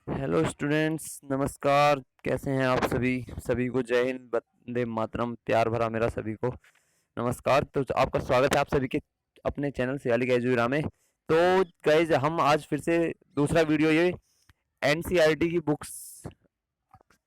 Hello students, नमस्कार। कैसे हैं आप सभी? सभी को जय हिंद, वंदे मातरम, प्यार भरा मेरा सभी को नमस्कार। तो आपका स्वागत है आप सभी के अपने चैनल से अली गैजुरा में। तो गाइज, हम आज फिर से दूसरा वीडियो, ये एनसीईआरटी की बुक्स,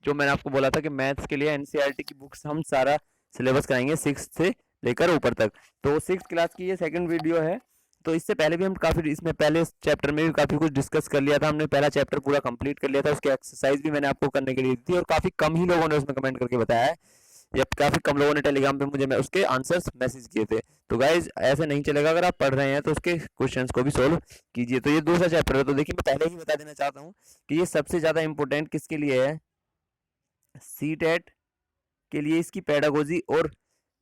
जो मैंने आपको बोला था कि मैथ्स के लिए एनसीईआरटी की बुक्स हम सारा सिलेबस कराएंगे सिक्स से लेकर ऊपर तक। तो सिक्स क्लास की ये सेकंड वीडियो है। तो इससे पहले भी हम काफी, इसमें पहले चैप्टर में भी काफी कुछ डिस्कस कर लिया था हमने। पहला चैप्टर पूरा कंप्लीट कर लिया था, उसकी एक्सरसाइज भी मैंने आपको करने के लिए दी थी और काफी कम ही लोगों ने उसमें कमेंट करके बताया है, या काफी कम लोगों ने टेलीग्राम पे मुझे उसके आंसर्स मैसेज किए थे। तो गाइज, ऐसे नहीं चलेगा। अगर आप पढ़ रहे हैं तो उसके क्वेश्चंस को भी सोल्व कीजिए। तो ये दूसरा चैप्टर है। तो देखिए, मैं पहले ही बता देना चाहता हूँ कि ये सबसे ज्यादा इंपॉर्टेंट किसके लिए है? सी टेट के लिए इसकी पेडागोजी और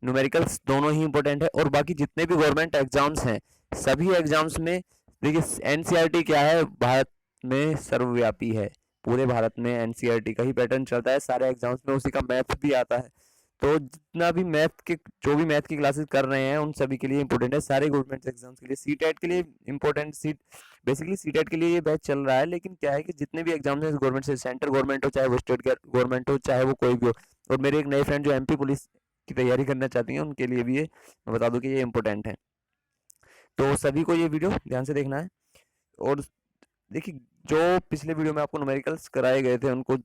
न्यूमेरिकल्स दोनों ही इंपॉर्टेंट है। और बाकी जितने भी गवर्नमेंट एग्जाम्स हैं, सभी एग्जाम्स में देखिए, एनसीईआरटी क्या है, भारत में सर्वव्यापी है। पूरे भारत में एनसीईआरटी का ही पैटर्न चलता है, सारे एग्जाम्स में उसी का मैथ भी आता है। तो जितना भी मैथ के, जो भी मैथ की क्लासेस कर रहे हैं, उन सभी के लिए इंपॉर्टेंट है, सारे गवर्नमेंट एग्जाम्स के लिए। सी टेट के लिए इंपॉर्टेंट, बेसिकली सी टेट के लिए ये बैच चल रहा है। लेकिन क्या है कि जितने भी एग्जाम्स हैं गवर्नमेंट से, सेंट्रल गवर्नमेंट हो चाहे वो स्टेट गवर्नमेंट हो, चाहे वो कोई भी हो। और मेरे एक नए फ्रेंड जो एमपी पुलिस की तैयारी करना चाहती हैं, उनके लिए भी ये मैं बता दूं कि ये इंपॉर्टेंट है। तो सभी को ये वीडियो ध्यान से देखना है। और देखिए, जो पिछले वीडियो में आपको न्यूमेरिकल्स कराए गए थे, उनको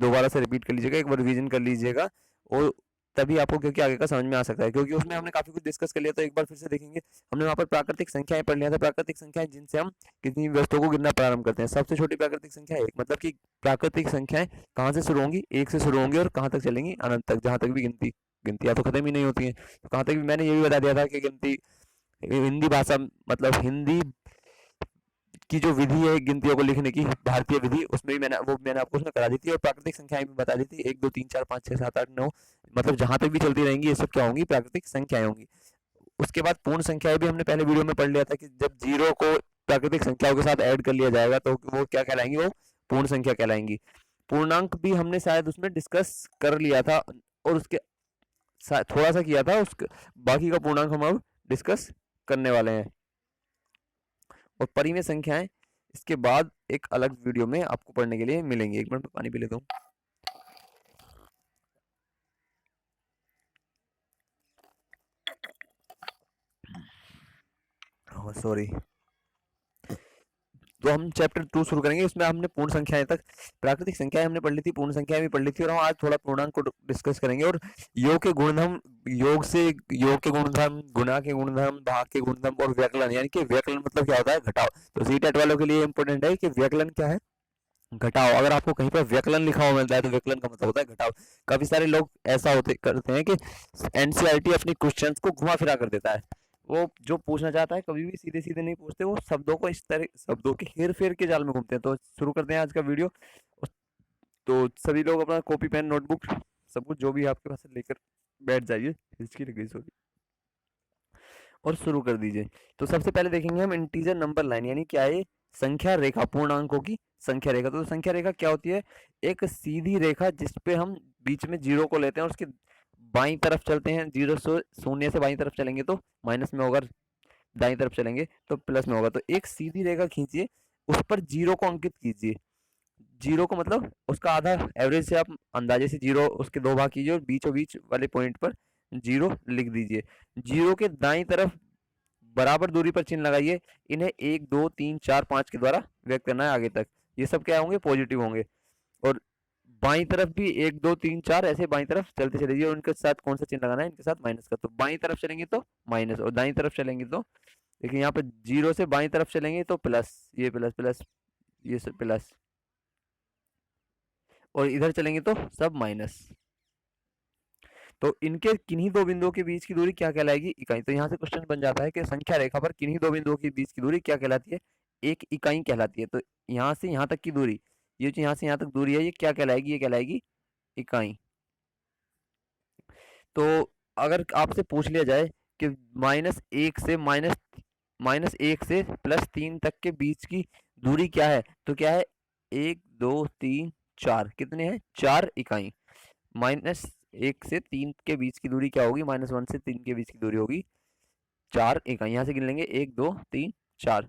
दोबारा से रिपीट कर लीजिएगा, एक बार रिवीजन कर लीजिएगा। और तभी आपको, क्योंकि आगे का समझ में आ सकता है, क्योंकि उसमें हमने काफी कुछ डिस्कस कर लिया। तो एक बार फिर से देखेंगे। हमने वहां पर प्राकृतिक संख्याएं पढ़ लिया था। प्राकृतिक संख्याएं जिनसे हम किसी वस्तुओं को गिनना प्रारंभ करते हैं। सबसे छोटी प्राकृतिक संख्या एक, मतलब कि प्राकृतिक संख्याएं कहाँ से शुरू होंगी? एक से शुरू होंगी और कहाँ तक चलेंगी? अनंत तक। जहां तक भी गिनतियां तो खत्म ही नहीं होती हैं। तो कहाँ तक भी मैंने ये भी बता दिया था कि गिनती हिंदी भाषा, मतलब हिंदी की जो विधि है गिनतियों को लिखने की, भारतीय विधि, उसमें भी मैंने आपको उसमें करा दी थी। और प्राकृतिक संख्याएं भी बता दी थी, 1 2 3 4 5 6 7 8 9, मतलब जहां तक भी चलती रहेंगी, ये सब क्या होंगी? प्राकृतिक संख्याएं होंगी। उसके बाद पूर्ण संख्याएं भी हमने पहले वीडियो में पढ़ लिया था कि जब जीरो को प्राकृतिक संख्याओं के साथ ऐड कर लिया जाएगा तो वो क्या कहलाएंगी? वो पूर्ण संख्या कहलाएंगी। पूर्णांक भी हमने शायद उसमें डिस्कस कर लिया था, और उसके थोड़ा सा किया था। उसके बाकी का पूर्णांक हम अब डिस्कस करने वाले हैं। और परिमेय संख्याएं इसके बाद एक अलग वीडियो में आपको पढ़ने के लिए मिलेंगी। एक मिनट में पानी पी लेता हूँ। सॉरी। तो हम चैप्टर 2 शुरू करेंगे। इसमें हमने पूर्ण संख्याएं तक, प्राकृतिक संख्याएं हमने पढ़ ली थी, पूर्ण संख्याएं भी पढ़ ली थी, और हम आज थोड़ा पूर्णांक को डिस्कस करेंगे। और योग के गुणधर्म, योग से योग के गुणधर्म, गुणा के गुणधर्म, भाग के गुणधर्म, और व्यकलन, यानी कि व्यकलन मतलब क्या होता है? घटाव। तो सी टेट वालों के लिए इंपॉर्टेंट है कि व्यकलन क्या है? घटाओ। अगर आपको कहीं पर व्यकलन लिखा हुआ मिलता है तो व्यकलन का मतलब होता है घटाओ। काफी सारे लोग ऐसा होते करते हैं कि एनसीईआरटी अपनी क्वेश्चंस को घुमा फिरा कर देता है। वो जो पूछना चाहता है कभी भी सीधे सीधे नहीं पूछते, वो शब्दों को इस तरह, शब्दों के हेर फेर के जाल में घूमते हैं। तो शुरू करते हैं आज का वीडियो। तो सभी लोग अपना कॉपी पेन नोटबुक सब कुछ जो भी आपके पास है लेकर बैठ जाइए। हिचकी लग गई, सॉरी। और शुरू कर दीजिए। तो सबसे पहले देखेंगे हम इंटीजर नंबर लाइन, यानी क्या है? संख्या रेखा, पूर्णांकों की संख्या रेखा। तो संख्या रेखा क्या होती है? एक सीधी रेखा जिसपे हम बीच में जीरो को लेते हैं और उसके बाई तरफ चलते हैं। जीरो से, शून्य से बाई तरफ चलेंगे तो माइनस में होगा, दाई तरफ चलेंगे तो प्लस में होगा। तो एक सीधी रेखा खींचिए, उस पर जीरो को अंकित कीजिए। जीरो को मतलब उसका आधा, एवरेज से आप अंदाजे से जीरो उसके दो भाग कीजिए और बीचों बीच वाले पॉइंट पर जीरो लिख दीजिए। जीरो के दाई तरफ बराबर दूरी पर चिन्ह लगाइए। इन्हें 1 2 3 4 5 के द्वारा व्यक्त करना है आगे तक। ये सब क्या होंगे? पॉजिटिव होंगे। और बाई तरफ भी 1 2 3 4 ऐसे बाई तरफ चलते चले जाइए। उनके साथ कौन सा चिन्ह लगाना है? इनके साथ माइनस का। तो बाई तरफ चलेंगे तो माइनस, और दाई तरफ चलेंगे तो, देखिए यहाँ पे जीरो से बाई तरफ चलेंगे तो प्लस, ये प्लस प्लस, ये सब प्लस, और इधर चलेंगे तो सब माइनस। तो इनके किन्हीं दो बिंदुओं के बीच की दूरी क्या कहलाएगी? इकाई। तो यहाँ से क्वेश्चन बन जाता है कि संख्या रेखा पर किन्हीं दो बिंदुओं के बीच की दूरी क्या कहलाती है? एक इकाई कहलाती है। तो यहाँ से यहाँ तक की दूरी, ये जो यहाँ से यहाँ तक दूरी है, ये क्या कहलाएगी? ये कहलाएगी इकाई। तो अगर आपसे पूछ लिया जाए कि -1 से तक के बीच की दूरी क्या है, तो क्या है? 1 2 3 4, कितने हैं? 4 इकाई। -1 से 3 के बीच की दूरी क्या होगी? -1 से 3 के बीच की दूरी होगी 4 इकाई। यहाँ से गिन लेंगे 1 2 3 4।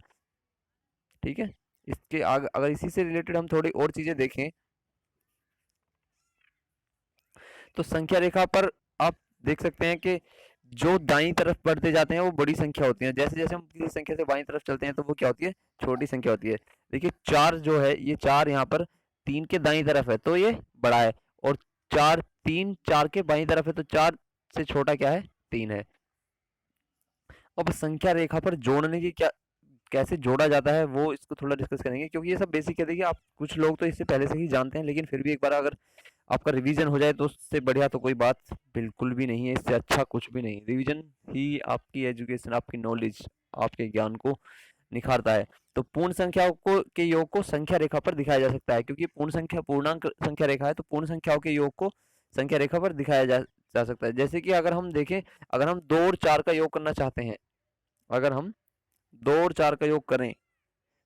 ठीक है, इसके आगे अगर इसी से रिलेटेड हम थोड़ी और चीजें देखें तो संख्या रेखा पर आप देख सकते हैं कि जो दाईं तरफ बढ़ते जाते हैं वो बड़ी संख्या होती है, जैसे जैसे हम किसी संख्या से बाईं तरफ चलते हैं तो वो क्या होती है, छोटी संख्या होती है। देखिए 4 जो है, ये 4 यहाँ पर 3 के दाईं तरफ है तो ये बड़ा है, और 4 3 4 के बाईं तरफ है तो 4 से छोटा क्या है, 3 है। अब संख्या रेखा पर जोड़ने की क्या, कैसे जोड़ा जाता है वो इसको थोड़ा डिस्कस करेंगे, क्योंकि ये सब बेसिक है। देखिए आप कुछ लोग तो इससे पहले से ही जानते हैं, लेकिन फिर भी एक बार अगर आपका रिवीजन हो जाए तो उससे बढ़िया तो कोई बात बिल्कुल भी नहीं है, इससे अच्छा कुछ भी नहीं। रिवीजन ही आपकी एजुकेशन, आपकी नॉलेज, आपके ज्ञान को निखारता है। तो पूर्ण संख्याओं को के योग को संख्या रेखा पर दिखाया जा सकता है, क्योंकि पूर्ण संख्या पूर्णांक संख्या रेखा है, तो पूर्ण संख्याओं के योग को संख्या रेखा पर दिखाया जा सकता है। जैसे कि अगर हम देखें, अगर हम 2 और 4 का योग करना चाहते हैं, अगर हम 2 और 4 का योग करें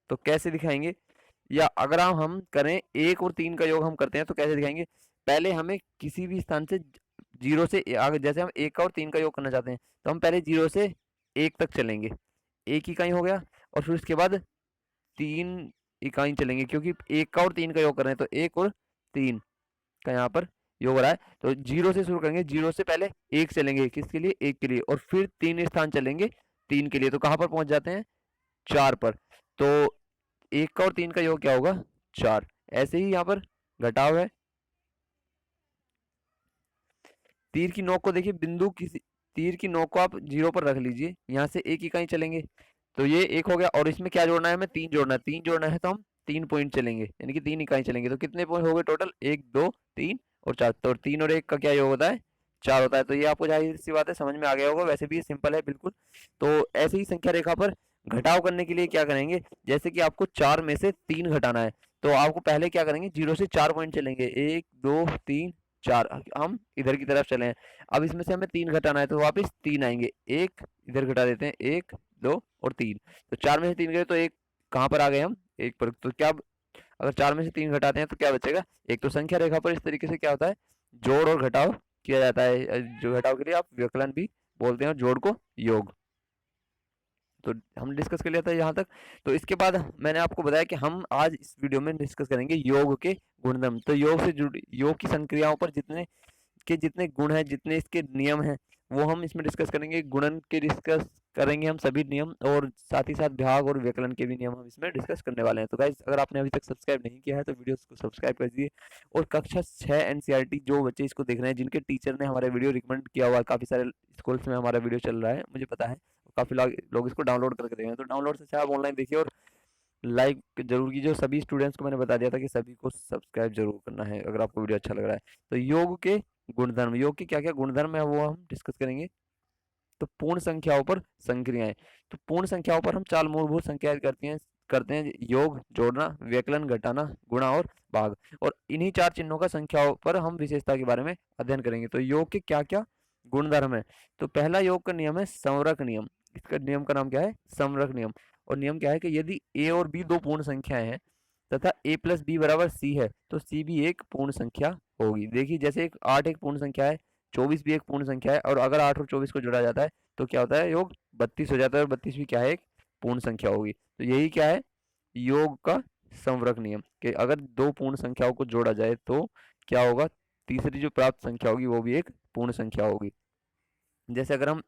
तो कैसे दिखाएंगे, या अगर हम करें 1 और 3 का योग हम करते हैं तो कैसे दिखाएंगे। पहले हमें किसी भी स्थान से जीरो से आगे, जैसे हम 1 का और 3 का योग करना चाहते हैं तो हम पहले 0 से 1 तक चलेंगे, 1 इकाई हो गया, और फिर उसके बाद 3 इकाई चलेंगे, क्योंकि 1 का और 3 का योग कर रहे हैं तो 1 और 3 का यहाँ पर योग हो रहा है। तो 0 से शुरू करेंगे, 0 से पहले 1 चलेंगे, किसके लिए, 1 के लिए, और फिर 3 स्थान चलेंगे 3 के लिए, तो कहाँ पर पहुंच जाते हैं, 4 पर। तो 1 का और 3 का योग क्या होगा, 4। ऐसे ही यहाँ पर घटाव है, तीर की नोक को देखिए, बिंदु किसी तीर की नोक को आप 0 पर रख लीजिए, यहाँ से 1 इकाई चलेंगे तो ये 1 हो गया, और इसमें क्या जोड़ना है, हमें 3 जोड़ना है, 3 जोड़ना है तो हम 3 पॉइंट चलेंगे, यानी कि 3 इकाई चलेंगे, तो कितने पॉइंट हो गए टोटल, 1 2 3 और 4। तो 3 और 1 का क्या योग होता है, 4 होता है। तो ये आपको जाहिर सी बात है समझ में आ गया होगा, वैसे भी ये सिंपल है बिल्कुल। तो ऐसे ही संख्या रेखा पर घटाव करने के लिए क्या करेंगे, जैसे कि आपको 4 में से 3 घटाना है, तो आपको पहले क्या करेंगे, 0 से 4 पॉइंट चलेंगे, 1 2 3 4, हम इधर की तरफ चले हैं। अब इसमें से हमें 3 घटाना है तो वापस 3 आएंगे, 1 इधर घटा देते हैं, 1 2 और 3। तो 4 में से 3 गए तो एक कहाँ पर आ गए हम, 1 पर। तो क्या, अगर 4 में से 3 घटाते हैं तो क्या बचेगा, एक। तो संख्या रेखा पर इस तरीके से क्या होता है, जोड़ और घटाव किया जाता है। जो घटाव के लिए आप व्यवकलन भी बोलते हैं, और जोड़ को योग। तो हम डिस्कस कर लिया था यहाँ तक। तो इसके बाद मैंने आपको बताया कि हम आज इस वीडियो में डिस्कस करेंगे योग के गुणधर्म। तो योग से जुड़ी, योग की संक्रियाओं पर जितने के जितने गुण हैं, जितने इसके नियम हैं, वो हम इसमें डिस्कस करेंगे। गुणन के डिस्कस करेंगे हम सभी नियम, और साथ ही साथ भाग और व्यकलन के भी नियम हम इसमें डिस्कस करने वाले हैं। तो गाइस, अगर आपने अभी तक सब्सक्राइब नहीं किया है तो वीडियो को सब्सक्राइब कर दीजिए। और कक्षा 6 एनसीईआरटी जो बच्चे इसको देख रहे हैं, जिनके टीचर ने हमारा वीडियो रिकमेंड किया हुआ है, काफ़ी सारे स्कूल्स में हमारा वीडियो चल रहा है, मुझे पता है, काफ़ी लोग इसको डाउनलोड करके देख रहे हैं। तो डाउनलोड से अच्छा आप ऑनलाइन देखिए, और लाइक जरूर कीजिए। सभी स्टूडेंट्स को मैंने बता दिया था कि सभी को सब्सक्राइब जरूर करना है अगर आपको वीडियो अच्छा लग रहा है। तो योग के गुणधर्म, योग के क्या क्या गुणधर्म है वो हम डिस्कस करेंगे। तो पूर्ण संख्याओं पर संक्रियाएं। तो पूर्ण संख्याओं पर हम 4 मूलभूत संख्याएं करते हैं योग, जोड़ना, व्यकलन, घटाना, गुणा और भाग। और इन्हीं 4 चिन्हों का संख्याओं पर हम विशेषता के बारे में अध्ययन करेंगे। तो योग के क्या क्या गुणधर्म है। तो पहला योग का नियम है संवरक नियम। इसका नियम का नाम क्या है, संवरक नियम। और नियम क्या है कि यदि ए और बी दो पूर्ण संख्याएं हैं तथा ए प्लस बी बराबर सी है तो सी भी एक पूर्ण संख्या होगी। देखिए जैसे 8 एक पूर्ण संख्या है, 24 भी एक पूर्ण संख्या है, और अगर 8 और 24 को जोड़ा जाता है तो क्या होता है, योग 32 हो जाता है, और 32 भी क्या है, एक पूर्ण संख्या होगी। तो यही क्या है, योग का संवरक नियम, कि अगर दो पूर्ण संख्याओं को जोड़ा जाए तो क्या होगा, तीसरी जो प्राप्त संख्या होगी वो भी एक पूर्ण संख्या होगी। जैसे अगर हम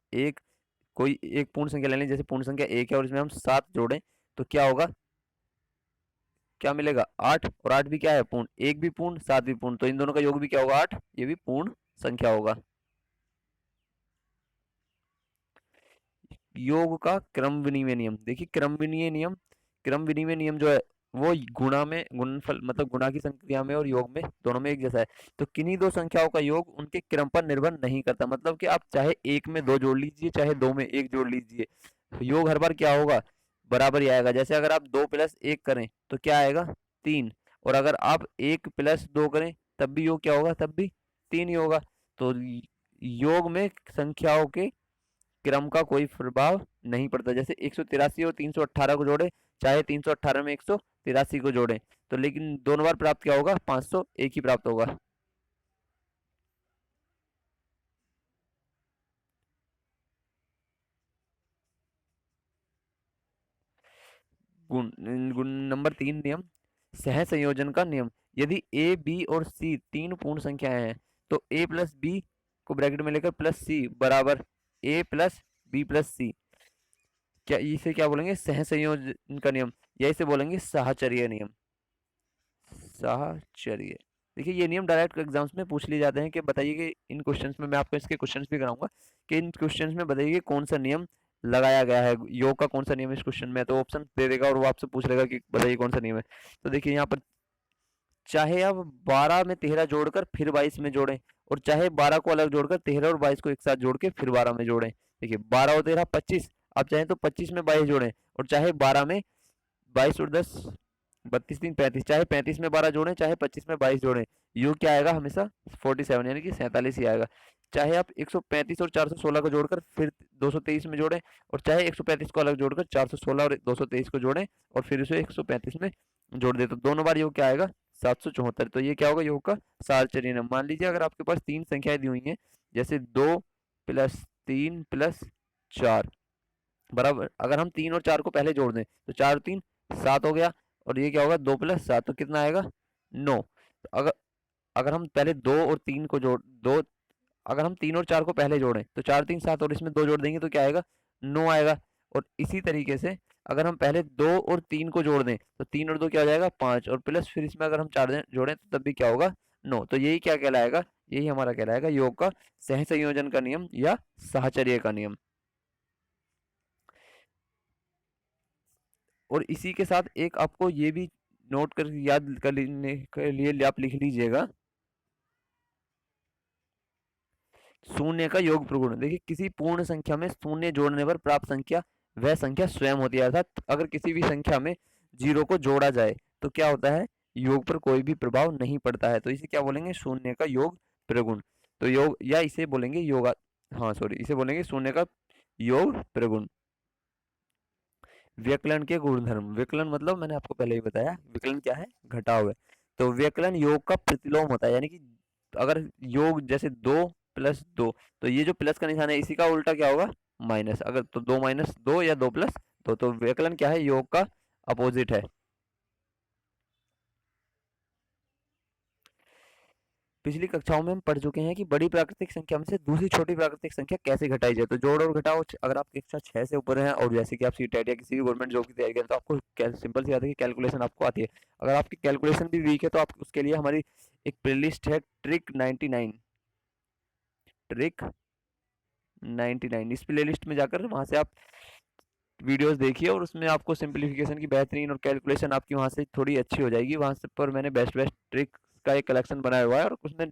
कोई एक पूर्ण संख्या ले लें, जैसे पूर्ण संख्या 1 है और इसमें हम 7 जोड़ें तो क्या होगा, क्या मिलेगा, 8, और 8 भी क्या है, पूर्ण, 1 भी पूर्ण, 7 भी पूर्ण, तो इन दोनों का योग भी क्या होगा, 8, ये भी पूर्ण संख्या होगा। योग का क्रम विनिमय नियम। देखिए क्रम विनिमय नियम जो है वो गुणा में, गुणनफल मतलब गुणा की संख्या में और योग में, दोनों में एक जैसा है। तो किन्हीं दो संख्याओं का योग उनके क्रम पर निर्भर नहीं करता, मतलब कि आप चाहे 1 में 2 जोड़ लीजिए, चाहे 2 में 1 जोड़ लीजिए, तो योग हर बार क्या होगा, बराबर ही आएगा। जैसे अगर आप 2 प्लस 1 करें तो क्या आएगा, 3, और अगर आप 1 प्लस 2 करें तब भी योग क्या होगा, तब भी 3 ही होगा। तो योग में संख्याओं के क्रम का कोई प्रभाव नहीं पड़ता। जैसे 183 और 318 को जोड़े, चाहे 318 में 183 को जोड़े, तो लेकिन दोनों बार प्राप्त क्या होगा, 501 ही प्राप्त होगा। गुण गुण नंबर 3 नियम, सह संयोजन का नियम। यदि ए बी और सी तीन पूर्ण संख्याएं हैं तो ए प्लस बी को ब्रैकेट में लेकर प्लस सी बराबर ए प्लस बी प्लस सी, क्या इसे क्या बोलेंगे, सह संयोजन का नियम, या इसे बोलेंगे साहचर्य नियम। साहचर्य, देखिए ये नियम डायरेक्ट एग्जाम्स में पूछ लिए जाते हैं कि बताइए कि इन क्वेश्चंस में, मैं आपको इसके क्वेश्चंस भी कराऊंगा कि इन क्वेश्चंस में बताइए कि कौन सा नियम लगाया गया है, योग का कौन सा नियम इस क्वेश्चन में है, तो ऑप्शन दे देगा और वो आपसे पूछ लेगा कि बताइए कौन सा नियम है। तो देखिए यहाँ पर, चाहे आप 12 में 13 जोड़कर फिर 22 में जोड़ें, और चाहे 12 को अलग जोड़कर 13 और 22 को एक साथ जोड़ के फिर 12 में जोड़ें। देखिए 12 और 13 25, आप चाहें तो 25 में 22 जोड़ें, और चाहे 12 में 22 और 10 32 3 35, चाहे 35 में 12 जोड़ें, चाहे 25 में 22 जोड़ें, योग क्या आएगा हमेशा 47 यानी कि 47 ही आएगा। चाहे आप 135 और 416 को जोड़कर फिर 223 में जोड़ें, और चाहे 135 को अलग जोड़कर 416 और 223 को जोड़ें और फिर उसे 135 में जोड़ दे, तो दोनों बार योग क्या आएगा 774। तो ये क्या होगा योग का साहचर्य नियम। मान लीजिए अगर आपके पास तीन संख्याएं दी हुई हैं, जैसे 2 प्लस 3 प्लस 4 बराबर, अगर हम 3 और 4 को पहले जोड़ दें तो 4 और 3 7 हो गया, और ये क्या होगा 2 प्लस 7 तो कितना आएगा 9। अगर अगर हम पहले 2 और 3 को जोड़ दो, अगर हम 3 और 4 को पहले जोड़ें तो 4 3 7 और इसमें 2 जोड़ देंगे तो क्या आएगा 9 आएगा। और इसी तरीके से अगर हम पहले 2 और 3 को जोड़ दें तो 3 और 2 क्या हो जाएगा 5, और प्लस फिर इसमें अगर हम 4 जोड़ें तो तब भी क्या होगा 9। तो यही क्या कहलाएगा, यही हमारा कहलाएगा योग का सह संयोजन का नियम या साहचर्य का नियम। और इसी के साथ एक आपको ये भी नोट कर याद कर लेने के लिए आप लिख लीजिएगा, शून्य का योग प्रगुण। देखिए किसी पूर्ण संख्या में शून्य जोड़ने पर प्राप्त संख्या वह संख्या स्वयं होती है, अर्थात अगर किसी भी संख्या में जीरो को जोड़ा जाए तो क्या होता है, योग पर कोई भी प्रभाव नहीं पड़ता है, तो इसे क्या बोलेंगे शून्य का योग प्रगुण। तो योग, या इसे बोलेंगे योगा, हाँ सॉरी, इसे बोलेंगे शून्य का योग प्रगुण। व्यकलन के गुणधर्म, व्यकलन मतलब मैंने आपको पहले ही बताया, व्यकलन क्या है घटाव है। तो व्यकलन योग का प्रतिलोम होता है, यानी कि अगर योग जैसे 2 प्लस 2, तो ये जो प्लस का निशान है इसी का उल्टा क्या होगा माइनस, अगर तो 2 माइनस 2 या 2 प्लस 2, तो व्यकलन क्या है योग का अपोजिट है। पिछली कक्षाओं में हम पढ़ चुके हैं कि बड़ी प्राकृतिक संख्या में से दूसरी छोटी प्राकृतिक संख्या कैसे घटाई जाए। तो जोड़ और घटाओ, अगर आप कक्षा 6 से ऊपर हैं और जैसे कि आप सीटेट या किसी भी गवर्नमेंट जॉब की तैयारी करें तो आपको सिंपल सी बात है कि कैलकुलेशन आपको आती है। अगर आपकी कैलकुलेशन भी वीक है तो आप उसके लिए हमारी एक प्लेलिस्ट है ट्रिक 99, ट्रिक 99, इस प्लेलिस्ट में जाकर वहां से आप वीडियोस देखिए और उसमें आपको सिंप्लीफिकेशन की बेहतरीन और कैलकुलेशन आपकी वहां से थोड़ी अच्छी हो जाएगी। वहां से पर मैंने बेस्ट बेस्ट ट्रिक का एक कलेक्शन बनाया हुआ है और उसमें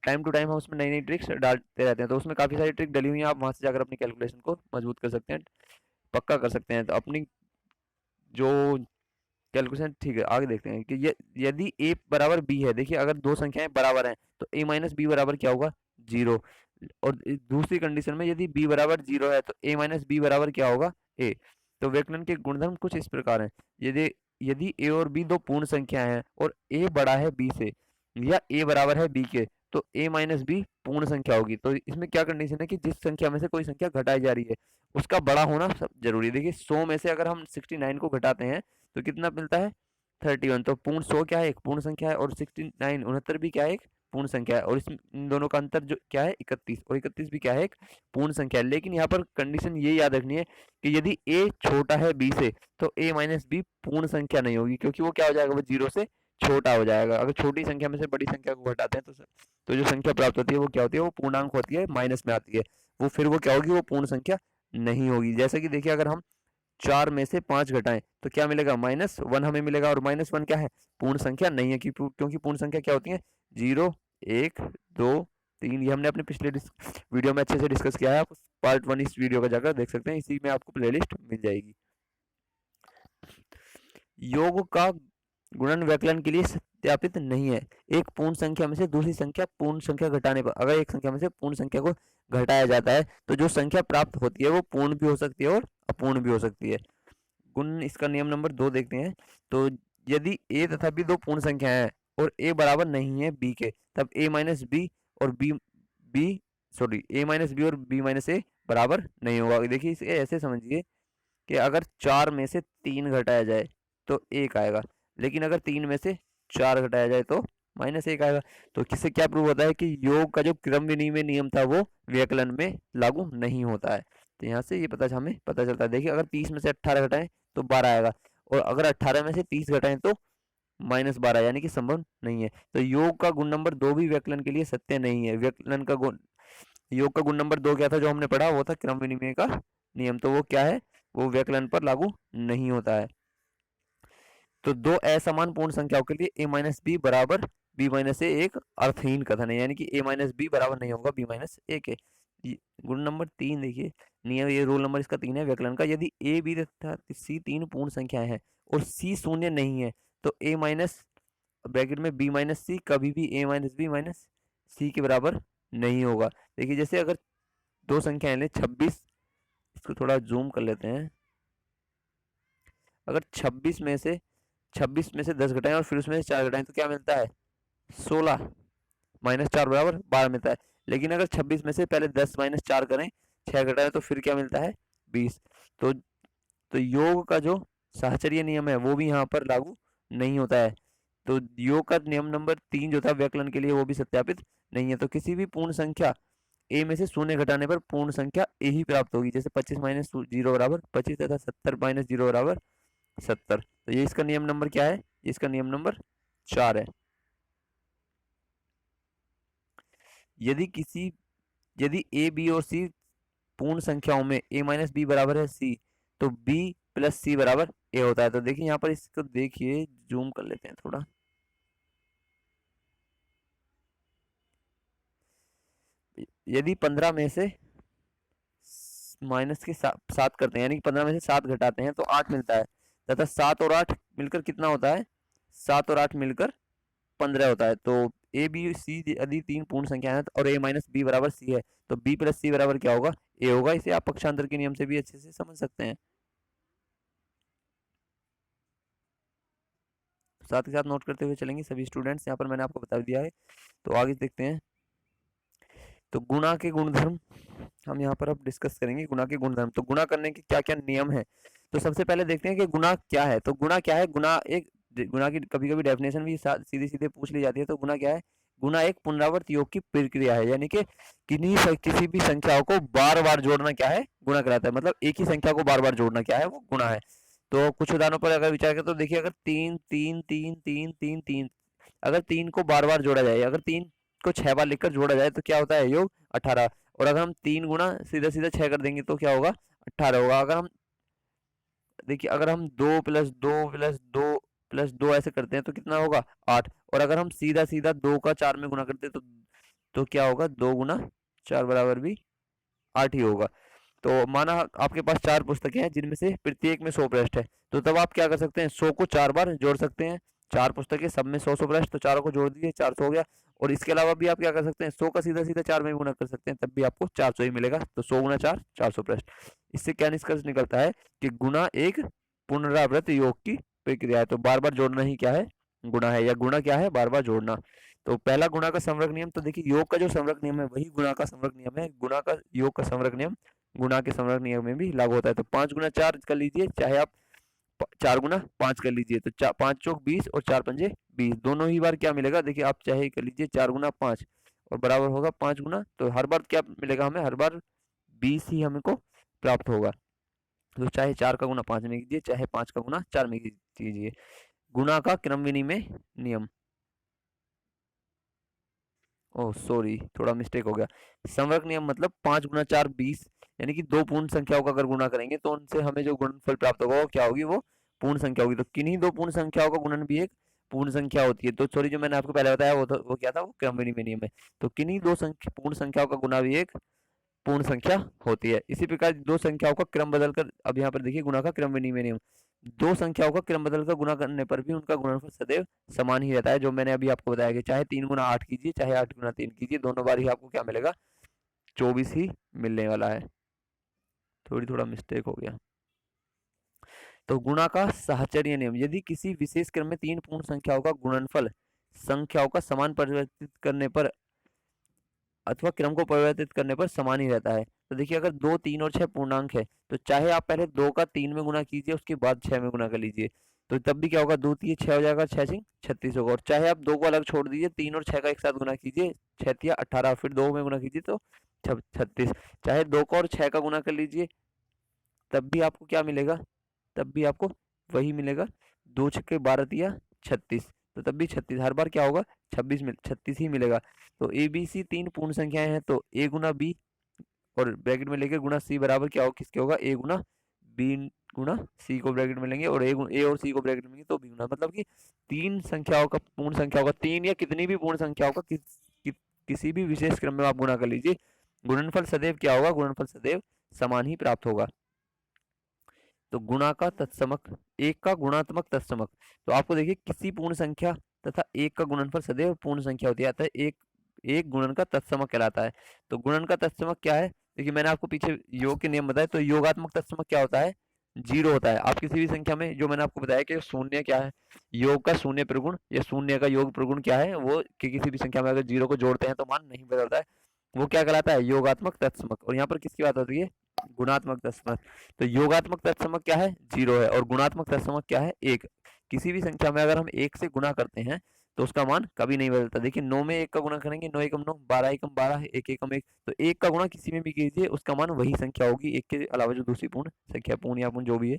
टाइम टू टाइम हम उसमें नई नई ट्रिक्स डालते रहते हैं, तो उसमें काफ़ी सारी ट्रिक डली हुई हैं, आप वहां से जाकर अपनी कैलकुलेशन को मजबूत कर सकते हैं, पक्का कर सकते हैं। तो अपनी जो कैलकुलेशन, ठीक है आगे देखते हैं कि ये यदि a बराबर b है, देखिए अगर दो संख्याएं बराबर हैं तो a माइनस बी बराबर क्या होगा 0। और दूसरी कंडीशन में यदि b बराबर 0 है तो a माइनस बी बराबर क्या होगा a। तो व्यकलन के गुणधर्म कुछ इस प्रकार हैं, यदि यदि a और b दो पूर्ण संख्याएं हैं और a बड़ा है b से, या a बराबर है b के, तो a माइनस बी पूर्ण संख्या होगी। तो इसमें क्या कंडीशन है कि जिस संख्या में से कोई संख्या घटाई जा रही है उसका बड़ा होना सब जरूरी है। देखिए 100 में से अगर हम 69 को घटाते हैं तो कितना मिलता है 31। तो पूर्ण 100 क्या है एक पूर्ण संख्या है, और 69 69 भी क्या है एक पूर्ण संख्या है, और इन दोनों का अंतर जो क्या है 31, और 31 भी क्या है एक पूर्ण संख्या है। लेकिन यहाँ पर कंडीशन ये याद रखनी है कि यदि a छोटा है b से तो a माइनस बी पूर्ण संख्या नहीं होगी, क्योंकि वो क्या हो जाएगा वो 0 से छोटा हो जाएगा। अगर छोटी संख्या में से बड़ी संख्या को घटाते हैं तो जो संख्या प्राप्त होती है वो क्या होती है, वो पूर्णांक होती है, माइनस में आती है, वो फिर वो क्या होगी वो पूर्ण संख्या नहीं होगी। जैसे कि देखिए अगर हम 4 में से 5 घटाएं तो क्या मिलेगा -1 हमें मिलेगा, और -1 क्या है पूर्ण संख्या नहीं है, क्योंकि पूर्ण संख्या क्या होती है 0 1 2 3। ये हमने अपने पिछले वीडियो में अच्छे से डिस्कस किया है, आप पार्ट 1 इस वीडियो का जाकर देख सकते हैं, इसी में आपको प्लेलिस्ट मिल जाएगी। योग का गुणन व्यकलन के लिए सत्यापित नहीं है। एक पूर्ण संख्या में से दूसरी संख्या पूर्ण संख्या घटाने पर, अगर एक संख्या में से पूर्ण संख्या को घटाया जाता है तो जो संख्या प्राप्त होती है वो पूर्ण भी हो सकती है और अपूर्ण भी हो सकती है। गुण, इसका नियम नंबर 2 देखते हैं। तो यदि a तथा b दो पूर्ण संख्याएं हैं और a बराबर नहीं है b के, तब a माइनस बी और b माइनस बी और b माइनस ए बराबर नहीं होगा। देखिए इसे ऐसे समझिए कि अगर 4 में से 3 घटाया जाए तो 1 आएगा, लेकिन अगर 3 में से 4 घटाया जाए तो -1 आएगा। तो किससे क्या प्रूव होता है कि योग का जो क्रम विनिमय नियम था वो व्यकलन में लागू नहीं होता है। तो यहाँ से ये हमें पता चलता है। देखिए अगर 30 में से 18 घटाएं तो 12 आएगा, और अगर 18 में से 30 घटाएं तो -12, यानी कि संभव नहीं है। तो योग का गुण नंबर 2 भी व्यकलन के लिए सत्य नहीं है। व्यकलन का गुण योग का गुण नंबर 2 क्या था जो हमने पढ़ा, वो था क्रम विनिमय का नियम। तो वो क्या है, वो व्यकलन पर लागू नहीं होता है। तो दो असमान पूर्ण संख्याओं के लिए a माइनस बी बराबर b माइनस ए एक अर्थहीन कथन है, यानी कि a माइनस बी बराबर नहीं होगा b माइनस ए के। गुण नंबर 3 देखिए, नियम, ये रूल नंबर इसका 3 है व्यकलन का। यदि a b तथा c तीन पूर्ण संख्याएं हैं और c शून्य नहीं है तो a माइनस ब्रैकेट में b माइनस सी कभी भी a माइनस बी माइनस सी के बराबर नहीं होगा। देखिए जैसे अगर दो संख्याएं लें 26, इसको थोड़ा जूम कर लेते हैं। अगर 26 में से 10 घटाएं और फिर उसमें से 4 घटाएं तो क्या मिलता है, 16 -4 बराबर 12 मिलता है। लेकिन अगर 26 में से पहले 10 - 4 करें, 6 घटाएं तो फिर क्या मिलता है, 20। तो योग का जो साहचर्य नियम है वो भी यहाँ पर लागू नहीं होता है। तो योग का नियम नंबर 3 जो था व्यकलन के लिए वो भी सत्यापित नहीं है। तो किसी भी पूर्ण संख्या a में से शून्य घटाने पर पूर्ण संख्या a ही प्राप्त होगी। जैसे 25 - 0 बराबर 25 तथा 70 - 0 बराबर 70। तो ये इसका नियम नंबर क्या है, इसका नियम नंबर 4 है। यदि a b और c पूर्ण संख्याओं में a माइनस बी बराबर है c, तो b प्लस c बराबर a होता है। तो देखिए यहाँ पर इसको देखिए, जूम कर लेते हैं थोड़ा। यदि 15 में से माइनस के 7 करते हैं, यानी कि 15 में से 7 घटाते हैं तो 8 मिलता है, तथा 7 और 8 मिलकर कितना होता है, 7 और 8 मिलकर 15 होता है। तो ए बी सी यदि तीन पूर्ण संख्या है और a माइनस बी बराबर सी है तो b प्लस सी बराबर क्या होगा, a होगा। इसे आप पक्षांतर के नियम से भी अच्छे से समझ सकते हैं। साथ ही साथ नोट करते हुए चलेंगे सभी स्टूडेंट्स, यहाँ पर मैंने आपको बता दिया है। तो आगे देखते हैं। तो गुणा के गुणधर्म हम यहाँ पर अब डिस्कस करेंगे। गुणा के गुणधर्म, तो गुणा करने के क्या क्या नियम है। तो सबसे पहले देखते हैं कि गुणा क्या है। तो गुणा क्या है, गुणा की कभी कभी डेफिनेशन भी सीधे सीधे पूछ ली जाती है। तो गुणा क्या है, गुणा एक पुनरावृत योग की प्रक्रिया है, यानी कि किसी भी संख्याओं को बार बार जोड़ना क्या है, गुणा कराता है। मतलब एक ही संख्या को बार बार जोड़ना क्या है, वो गुणा है। तो कुछ उदाहरणों पर अगर विचार करें तो देखिए, अगर 3 3 3 3 3 3, अगर 3 को बार बार जोड़ा जाए, अगर 3 को 6 बार लिखकर जोड़ा जाए तो क्या होता है, योग 18। और अगर हम 3 गुणा सीधा सीधा 6 कर देंगे तो क्या होगा, 18 होगा। अगर हम देखिए, अगर हम 2 प्लस 2 प्लस 2 प्लस 2 ऐसे करते हैं तो कितना होगा, 8। और अगर हम सीधा सीधा 2 का 4 में गुणा करते हैं तो क्या होगा, 2 गुना 4 बराबर भी 8 ही होगा। तो माना आपके पास 4 पुस्तकें हैं जिनमें से प्रत्येक में 100 पृष्ठ है, तो तब आप क्या कर सकते हैं, 100 को 4 बार जोड़ सकते हैं। 4 पुस्तकें, सब में 100 पृष्ठ, तो चारों को जोड़ दीजिए, 400 हो गया। और इसके अलावा भी आप क्या कर सकते हैं, 100 का सीधा सीधा 4 में गुणा कर सकते हैं, तब भी आपको 400 ही मिलेगा। तो 100 गुना 4 400 पृष्ठ। इससे क्या निष्कर्ष निकलता है कि गुणा एक पुनरावृत्त योग की प्रक्रिया है। तो बार बार जोड़ना ही क्या है, गुणा है, या गुणा क्या है, बार बार जोड़ना। तो पहला गुणा का संवर्ग नियम, तो देखिए योग का जो संवर्ग नियम है वही गुणा का संवर्ग नियम है। गुणा का योग का संवर्ग नियम गुणा के संवर्ग नियम में भी लागू होता है। तो 5 गुना 4 कर लीजिए, चाहे आप 4 गुना 5 कर लीजिए। तो 5 चौक 20 और 4 पंजे 20, दोनों ही बार क्या मिलेगा, देखिए आप चाहे कर लीजिए 4 गुना 5 और बराबर होगा 5 गुना, तो हर बार क्या मिलेगा हमें, हर बार 20 ही हमको प्राप्त होगा। तो चाहे 4 का गुना 5 में कीजिए, चाहे 5 का गुना 4 में कीजिए। गुणा का क्रम विनिमय नियम, ओह सॉरी थोड़ा मिस्टेक हो गया। संवर्ग नियम मतलब 5 गुना 4 20, यानी कि दो पूर्ण संख्याओं का अगर गुणा करेंगे तो उनसे हमें जो गुणनफल प्राप्त होगा वो क्या होगी, वो पूर्ण संख्या होगी। तो किन्हीं दो पूर्ण संख्याओं का गुणन भी एक पूर्ण संख्या होती है। तो सॉरी, जो मैंने आपको पहले बताया वो क्या था, वो क्रम विनिमय नियम है। तो किन्हीं दो पूर्ण संख्याओं का गुणा भी एक पूर्ण संख्या होती है। इसी प्रकार दो संख्याओं का क्रम बदलकर, अब यहाँ पर देखिए गुणा का क्रम विनिमय नियम, दो संख्याओं का क्रम बदलकर गुणा करने पर भी उनका गुणनफल सदैव समान ही रहता है। जो मैंने अभी आपको बताया कि चाहे 3 गुना 8 कीजिए, चाहे 8 गुना 3 कीजिए, दोनों बार ही आपको क्या मिलेगा, 24 ही मिलने वाला है। थोड़ा मिस्टेक हो गया। तो गुणा का साहचर्य नियम, यदि किसी विशेष क्रम में तीन पूर्ण संख्याओं का गुणनफल संख्याओं का समान परिवर्तित करने पर अथवा क्रम को परिवर्तित करने पर समान ही रहता है, तो देखिए अगर 2, 3 और 6 पूर्णांक है तो चाहे आप पहले 2 का 3 में गुना कीजिए, उसके बाद 6 में गुना कर लीजिए, तो तब भी क्या होगा, 2 तिये 6 हो जाएगा, 6 सिंह 36 होगा। और चाहे आप 2 को अलग छोड़ दीजिए, 3 और 6 का एक साथ गुना कीजिए, 6 तिया 18, फिर 2 में गुना कीजिए तो 36। चाहे 2 का और 6 का गुना कर लीजिए, तब भी आपको क्या मिलेगा, तब भी आपको वही मिलेगा, 2 छक्के 12 तिया 36, तो तब भी 36, हर बार क्या होगा 36 ही मिलेगा। तो ए बी सी 3 पूर्ण संख्याएं हैं, तो ए गुना बी और ब्रैकेट में लेके गुना सी बराबर क्या होगा, किसके होगा, ए गुना बी गुना सी को ब्रैकेट में लेंगे और ए और सी को ब्रैकेट में लेंगे तो बी गुना, मतलब कि 3 संख्याओं का पूर्ण संख्याओं का 3 या कितनी भी पूर्ण संख्याओं का किसी भी विशेष क्रम में आप गुना कर लीजिए, गुणनफल सदैव क्या होगा, गुणनफल सदैव समान ही प्राप्त होगा। तो गुणा का तत्समक, एक का गुणात्मक तत्समक, तो आपको देखिए किसी पूर्ण संख्या तथा एक का गुणनफल सदैव पूर्ण संख्या होती है, अतः एक गुणन का तत्समक कहलाता है। तो गुणन का तत्समक क्या है, देखिए मैंने आपको पीछे योग के नियम बताए, तो योगात्मक तत्समक क्या होता है, 0 होता है। आप किसी भी संख्या में, जो मैंने आपको बताया कि शून्य क्या है, योग का शून्य प्रगुण या शून्य का योग प्रगुण क्या है, वो कि किसी भी संख्या में अगर 0 को जोड़ते हैं तो मान नहीं बदलता है, वो क्या कहलाता है, योगात्मक तत्समक। और यहाँ पर किसकी बात होती है, गुणात्मक तत्समक। तो योगात्मक तत्समक क्या है, 0 है, और गुणात्मक तत्समक क्या है, 1। किसी भी संख्या में अगर हम 1 से गुना करते हैं तो उसका मान कभी नहीं बदलता। देखिए 9 में 1 का गुणा करेंगे, 9 एकम 9, 12 एकम 12, 1 एकम 1, तो 1 का गुणा किसी में भी कीजिए उसका मान वही संख्या होगी, 1 के अलावा जो दूसरी पूर्ण संख्या, पूर्ण या पूर्ण जो भी है।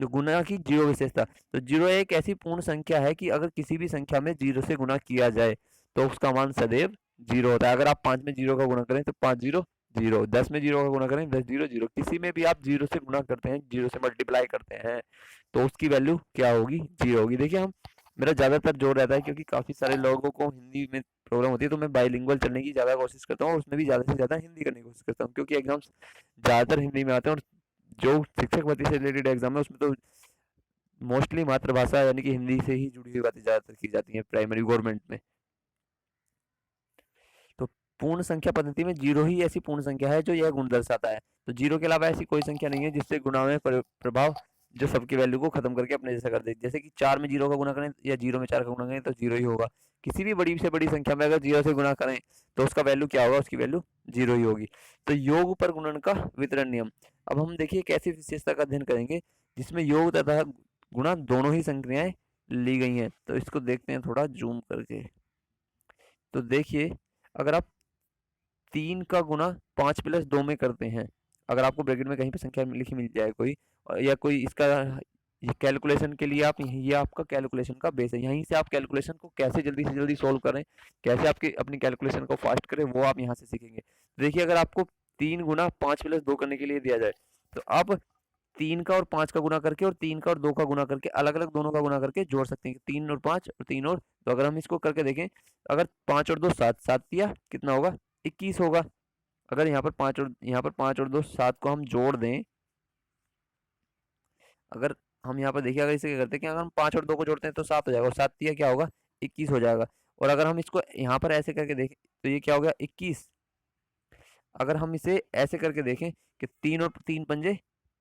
तो गुणा की 0 विशेषता, तो 0 एक ऐसी पूर्ण संख्या है कि अगर किसी भी संख्या में 0 से गुणा किया जाए तो उसका मान सदैव 0 होता है। अगर आप 5 में 0 का गुणा करें तो 5 0 0, 10 में 0 का गुणा करें 10 0 0, किसी में भी आप 0 से गुणा करते हैं, 0 से मल्टीप्लाई करते हैं, तो उसकी वैल्यू क्या होगी, 0 होगी। देखिए हम, मेरा ज़्यादातर जोर रहता है क्योंकि काफ़ी सारे लोगों को हिंदी में प्रॉब्लम होती है, तो मैं बाइलिंगुअल चलने की ज़्यादा कोशिश करता हूँ और उसमें भी ज़्यादा से ज़्यादा हिंदी करने की कोशिश करता हूँ, क्योंकि एग्जाम्स ज़्यादातर हिंदी में आते हैं, और जो शिक्षक भर्ती से रिलेटेड एग्जाम है उसमें तो मोस्टली मातृभाषा यानी कि हिंदी से ही जुड़ी हुई बातें ज़्यादातर की जाती हैं प्राइमरी गवर्नमेंट में। तो पूर्ण संख्या पद्धति में 0 ही ऐसी पूर्ण संख्या है जो यह गुण दर्शाता है। तो 0 के अलावा ऐसी कोई संख्या नहीं है जिससे गुणा में प्रभाव जो सबकी वैल्यू को खत्म करके अपने जैसा कर दे। जैसे कि 4 में 0 का गुणा करें या 0 में 4 का गुणा करें तो 0 ही होगा। किसी भी बड़ी से बड़ी संख्या में अगर 0 से गुणा करें तो उसका वैल्यू क्या होगा, उसकी वैल्यू 0 ही होगी। तो योग पर गुणन का वितरण नियम। अब हम देखिए कैसी विशेषता का अध्ययन करेंगे जिसमें योग तथा गुणा दोनों ही संख्याएं ली गई हैं। तो इसको देखते हैं थोड़ा जूम करके। तो देखिए अगर आप 3 का गुणा 5 प्लस 2 में करते हैं, अगर आपको ब्रैकेट में कहीं पे संख्या लिखी मिल जाए कोई, या कोई इसका ये कैलकुलेशन के लिए आप, ये आपका कैलकुलेशन का बेस है, यहीं से आप कैलकुलेशन को कैसे जल्दी से जल्दी सॉल्व करें, कैसे आपकी अपनी कैलकुलेशन को फास्ट करें, वो आप यहाँ से सीखेंगे। देखिए अगर आपको 3 गुना 5 प्लस 2 करने के लिए दिया जाए तो आप 3 का और 5 का गुना करके और 3 का और 2 का गुना करके अलग अलग दोनों का गुना करके जोड़ सकते हैं, 3 और 5 और 3 और, तो अगर हम इसको करके देखें, अगर 5 और 2 7, 7 दिया कितना होगा, 21 होगा। अगर यहाँ पर 5 और 2 7 को हम जोड़ दें, अगर हम यहाँ पर देखिए, अगर इसे क्या करते हैं कि अगर हम 5 और 2 को जोड़ते हैं तो 7 हो जाएगा, और 7 दिया क्या होगा, 21 हो जाएगा। और अगर हम इसको यहाँ पर ऐसे करके देखें तो ये क्या हो गया, 21। अगर हम इसे ऐसे करके देखें कि 3 और 3 पंजे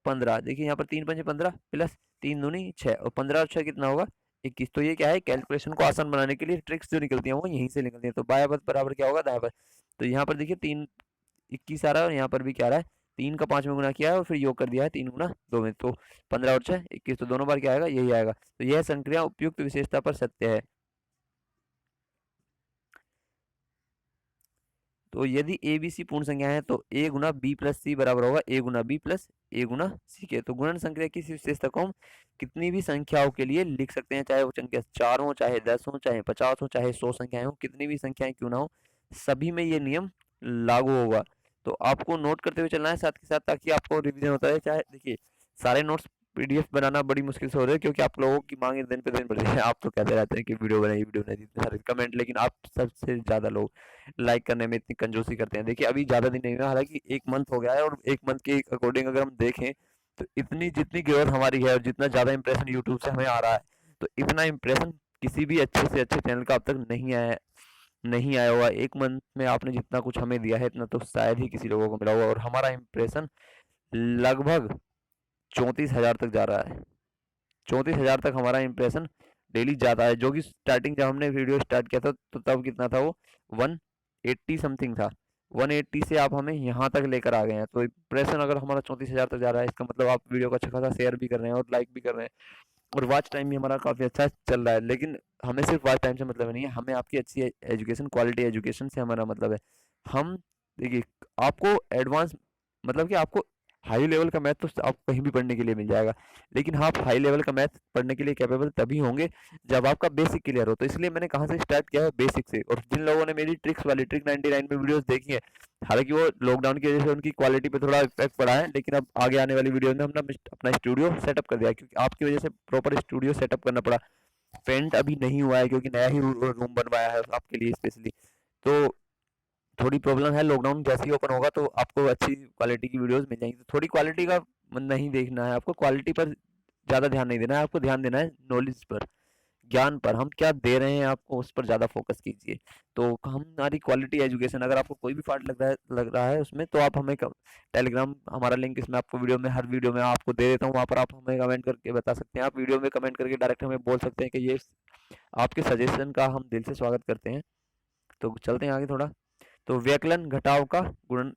15, देखिए यहाँ पर 3 पंजे 15 प्लस 3 दूनी 6 और 15 और 6 कितना होगा, 21। तो ये क्या है, कैलकुलेशन को आसान बनाने के लिए ट्रिक्स जो निकलती हैं वो यहीं से निकलती हैं। तो बायां पद बराबर क्या होगा, दायां पद। तो यहाँ पर देखिए 3 21 आ रहा है और यहाँ पर भी क्या आ रहा है, 3 का 5 में गुना किया है और फिर योग कर दिया है 3 गुना 2 में, तो 15 और 6 21, तो दोनों बार क्या आएगा, यही आएगा। तो यह संक्रिया उपयुक्त विशेषता पर सत्य है। तो यदि ए बी सी पूर्ण संख्या है तो ए गुना बी प्लस सी बराबर होगा ए गुना बी प्लस ए गुना सी के। तो गुणन संख्या की इस विशेषता को हम कितनी भी संख्याओं के लिए लिख सकते हैं, चाहे वो संख्या 4 हो, चाहे 10 हो, चाहे 50 हो, चाहे 100 संख्याएं हो, कितनी भी संख्याएं क्यों ना हो, सभी में ये नियम लागू होगा। तो आपको नोट करते हुए चलना है साथ के साथ, ताकि आपको रिवीजन होता है। चाहे देखिए सारे नोट्स पीडीएफ बनाना बड़ी मुश्किल से हो रहा है क्योंकि आप लोगों की मांग दिन पे दिन बढ़ रही है। आप तो कहते रहते हैं कि वीडियो बनाइए वीडियो बनाइए, इतने सारे कमेंट, लेकिन आप सबसे ज्यादा लोग लाइक करने में इतनी कंजूसी करते हैं। देखिए अभी ज्यादा दिन नहीं हुआ, हालांकि 1 मंथ हो गया है, और 1 मंथ के अकॉर्डिंग अगर हम देखें तो इतनी जितनी ग्रोथ हमारी है और जितना ज्यादा इंप्रेशन यूट्यूब से हमें आ रहा है, तो इतना इंप्रेशन किसी भी अच्छे से अच्छे चैनल का अब तक नहीं आया हुआ। 1 मंथ में आपने जितना कुछ हमें दिया है इतना तो शायद ही किसी लोगों को मिला हुआ, और हमारा इंप्रेशन लगभग 34,000 तक जा रहा है। 34,000 तक हमारा इंप्रेशन डेली जाता है, जो कि स्टार्टिंग जब हमने वीडियो स्टार्ट किया था तो तब कितना था, वो 180 समथिंग था, 180 से आप हमें यहाँ तक लेकर आ गए हैं। तो इंप्रेशन अगर हमारा 34,000 तक जा रहा है, इसका मतलब आप वीडियो को अच्छा खासा शेयर भी कर रहे हैं और लाइक भी कर रहे हैं, और वॉच टाइम भी हमारा काफ़ी अच्छा चल रहा है। लेकिन हमें सिर्फ वॉच टाइम से मतलब नहीं है, हमें आपकी अच्छी एजुकेशन, क्वालिटी एजुकेशन से हमारा मतलब है। हम देखिए, आपको एडवांस मतलब कि आपको हाई लेवल का मैथ तो आपको कहीं भी पढ़ने के लिए मिल जाएगा, लेकिन हाँ, आप हाई लेवल का मैथ पढ़ने के लिए कैपेबल तभी होंगे जब आपका बेसिक क्लियर हो। तो इसलिए मैंने कहाँ से स्टार्ट किया है, बेसिक से। और जिन लोगों ने मेरी ट्रिक्स वाली ट्रिक 99 में वीडियोस देखी है, हालांकि वो लॉकडाउन की वजह से उनकी क्वालिटी पे थोड़ा इफेक्ट पड़ा है, लेकिन अब आगे आने वाली वीडियो में हमने अपना स्टूडियो सेटअप कर दिया है, क्योंकि आपकी वजह से प्रॉपर स्टूडियो सेटअप करना पड़ा। पेंट अभी नहीं हुआ है क्योंकि नया ही रूम बनवाया है आपके लिए स्पेशली। तो थोड़ी प्रॉब्लम है, लॉकडाउन जैसे ही ओपन होगा तो आपको अच्छी क्वालिटी की वीडियोस मिल जाएंगी। तो थोड़ी क्वालिटी का नहीं देखना है आपको, क्वालिटी पर ज़्यादा ध्यान नहीं देना है, आपको ध्यान देना है नॉलेज पर, ज्ञान पर। हम क्या दे रहे हैं आपको, उस पर ज़्यादा फोकस कीजिए। तो हमारी क्वालिटी एजुकेशन, अगर आपको कोई भी पार्ट लग रहा है उसमें, तो आप हमें टेलीग्राम, हमारा लिंक इसमें आपको वीडियो में, हर वीडियो में आपको दे देता हूँ, वहाँ पर आप हमें कमेंट करके बता सकते हैं। आप वीडियो में कमेंट करके डायरेक्ट हमें बोल सकते हैं कि ये आपके सजेशन का हम दिल से स्वागत करते हैं। तो चलते हैं आगे थोड़ा। तो व्याकलन घटाव का गुणन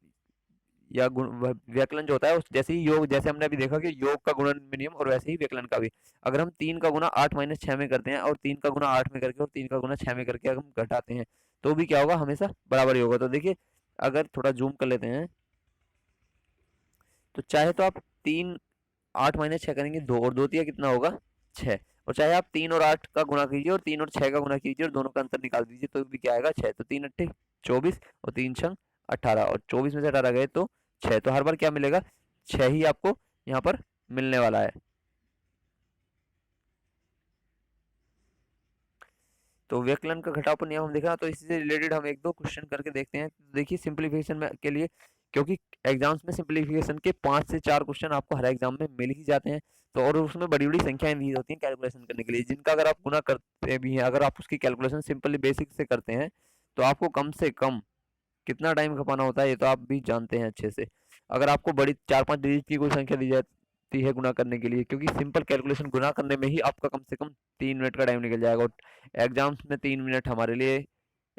या व्याकलन जो होता है, उस जैसे ही योग, जैसे हमने अभी देखा कि योग का गुणन में नियम, और वैसे ही व्याकलन का भी। अगर हम 3 का गुना 8 माइनस 6 में करते हैं, और 3 का गुना 8 में करके, और 3 का गुना 6 में करके अगर हम घटाते हैं, तो भी क्या होगा, हमेशा बराबर ही होगा। तो देखिए, अगर थोड़ा जूम कर लेते हैं, तो चाहे तो आप 3 8 माइनस 6 करेंगे, 2 और 2 तिया कितना होगा, 6। और चाहे आप 3 और 8 का गुणा कीजिए, और 3 और 6 का गुणा कीजिए, और दोनों का अंतर निकाल दीजिए, तो भी क्या आएगा, 6। तो 3 अट्ठे 24, और 3 छंग 18, और 24 में से 18 गए तो 6। तो हर बार क्या मिलेगा, 6 ही आपको यहाँ पर मिलने वाला है। तो व्यकलन का घटाव नियम हम देखा, तो इसी से रिलेटेड हम एक दो क्वेश्चन करके देखते हैं। देखिए, सिंप्लीफिकेशन में के लिए, क्योंकि एग्जाम्स में सिंप्लीफिकेशन के 5 से 4 क्वेश्चन आपको हर एग्जाम में मिल ही जाते हैं। तो और उसमें बड़ी बड़ी संख्याएं दी होती हैं कैलकुलेशन करने के लिए, जिनका अगर आप गुना करते भी हैं, अगर आप उसकी कैलकुलेशन सिंपली बेसिक से करते हैं, तो आपको कम से कम कितना टाइम खपाना होता है, ये तो आप भी जानते हैं अच्छे से। अगर आपको बड़ी 4-5 डिजिट की कोई संख्या दी जाती है गुना करने के लिए, क्योंकि सिंपल कैलकुलेशन गुना करने में ही आपका कम से कम 3 मिनट का टाइम निकल जाएगा। और एग्जाम्स में 3 मिनट हमारे लिए